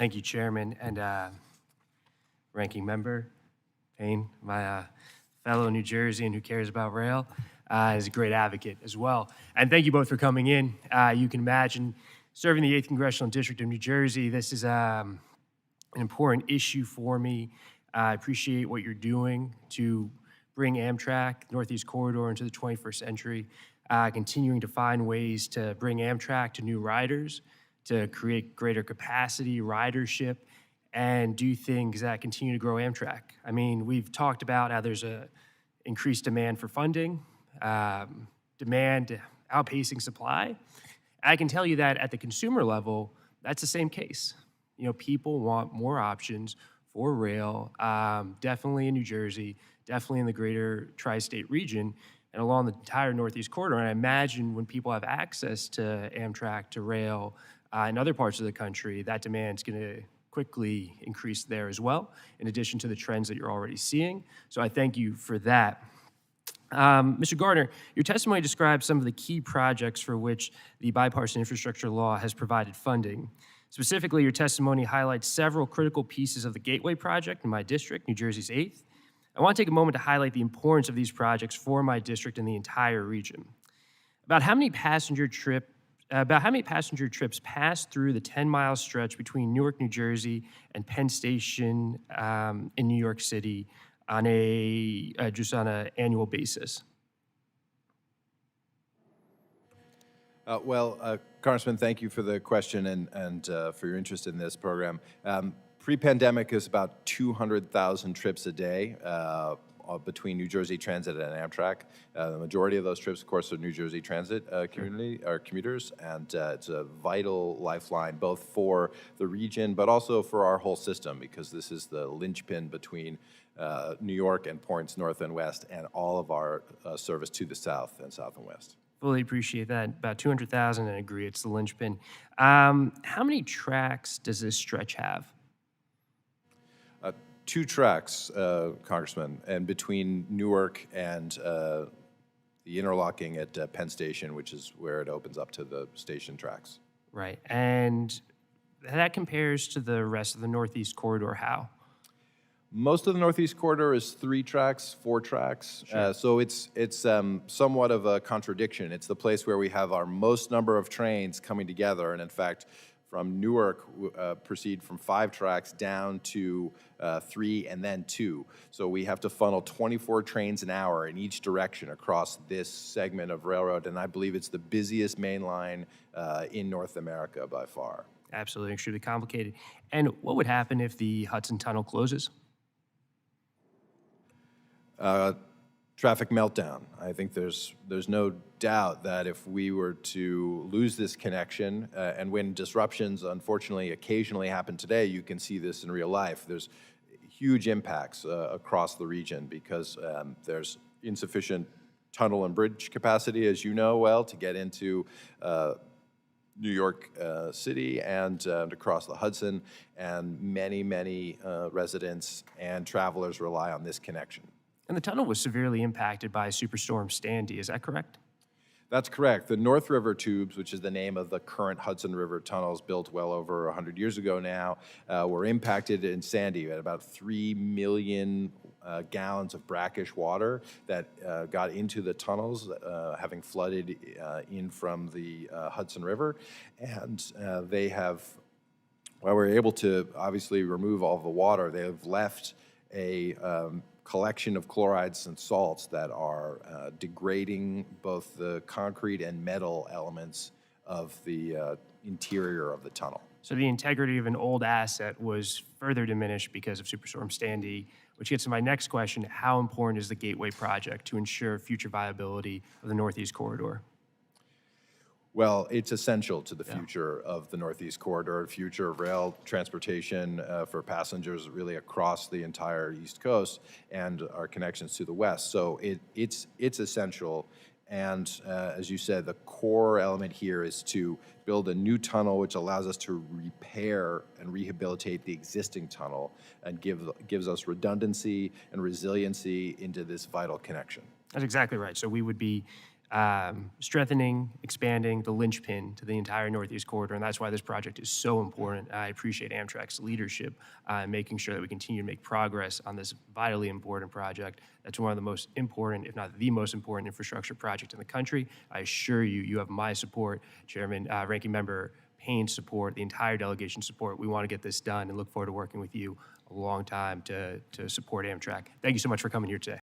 Thank you, Chairman and Ranking Member Payne, my fellow New Jerseyan who cares about rail, is a great advocate as well. And thank you both for coming in. You can imagine serving the 8th Congressional District of New Jersey. This is an important issue for me. I appreciate what you're doing to bring Amtrak, Northeast Corridor, into the 21st century, continuing to find ways to bring Amtrak to new riders, to create greater capacity, ridership, and do things that continue to grow Amtrak. I mean, we've talked about how there's a increased demand for funding, demand outpacing supply. I can tell you that at the consumer level, that's the same case. You know, people want more options for rail, definitely in New Jersey, definitely in the greater tri-state region, and along the entire Northeast Corridor. And I imagine when people have access to Amtrak, to rail, in other parts of the country, that demand's going to quickly increase there as well, in addition to the trends that you're already seeing. So I thank you for that. Mr. Gardner, your testimony describes some of the key projects for which the bipartisan infrastructure law has provided funding. Specifically, your testimony highlights several critical pieces of the Gateway Project in my district, New Jersey's 8th. I want to take a moment to highlight the importance of these projects for my district and the entire region. About how many passenger trips pass through the 10-mile stretch between Newark, New Jersey, and Penn Station in New York City on just on an annual basis? Congressman, thank you for the question and for your interest in this program. Pre-pandemic is about 200,000 trips a day between New Jersey Transit and Amtrak. The majority of those trips, of course, are New Jersey Transit commuters, and it's a vital lifeline both for the region, but also for our whole system, because this is the linchpin between New York and points north and west, and all of our service to the south and west. Fully appreciate that. About 200,000, and agree it's the linchpin. How many tracks does this stretch have? 2 tracks, Congressman, and between Newark and the interlocking at Penn Station, which is where it opens up to the station tracks. Right, and that compares to the rest of the Northeast Corridor how? Most of the Northeast Corridor is 3 tracks, 4 tracks. Sure. So it's somewhat of a contradiction. It's the place where we have our most number of trains coming together, and in fact, from Newark, proceed from 5 tracks down to 3 and then 2. So we have to funnel 24 trains an hour in each direction across this segment of railroad, and I believe it's the busiest main line in North America by far. Absolutely, extremely complicated. And what would happen if the Hudson Tunnel closes? Traffic meltdown. I think there's no doubt that if we were to lose this connection, and when disruptions unfortunately occasionally happen today, you can see this in real life. There's huge impacts across the region because there's insufficient tunnel and bridge capacity, as you know well, to get into New York City and across the Hudson, and many residents and travelers rely on this connection. And the tunnel was severely impacted by Superstorm Sandy, is that correct? That's correct. The North River tubes, which is the name of the current Hudson River tunnels built well over 100 years ago now, were impacted in Sandy. We had about 3 million gallons of brackish water that got into the tunnels, having flooded in from the Hudson River. And they have, while we're able to obviously remove all of the water, they have left a collection of chlorides and salts that are degrading both the concrete and metal elements of the interior of the tunnel. So the integrity of an old asset was further diminished because of Superstorm Sandy, which gets to my next question: how important is the Gateway Project to ensure future viability of the Northeast Corridor? Well, it's essential to the future of the Northeast Corridor, future of rail transportation for passengers really across the entire East Coast and our connections to the West. So it's essential. And as you said, the core element here is to build a new tunnel which allows us to repair and rehabilitate the existing tunnel and gives us redundancy and resiliency into this vital connection. That's exactly right. So we would be strengthening, expanding the linchpin to the entire Northeast Corridor, and that's why this project is so important. I appreciate Amtrak's leadership in making sure that we continue to make progress on this vitally important project. That's one of the most important, if not the most important, infrastructure project in the country. I assure you, you have my support, Chairman, Ranking Member Payne's support, the entire delegation support. We want to get this done and look forward to working with you a long time to support Amtrak. Thank you so much for coming here today.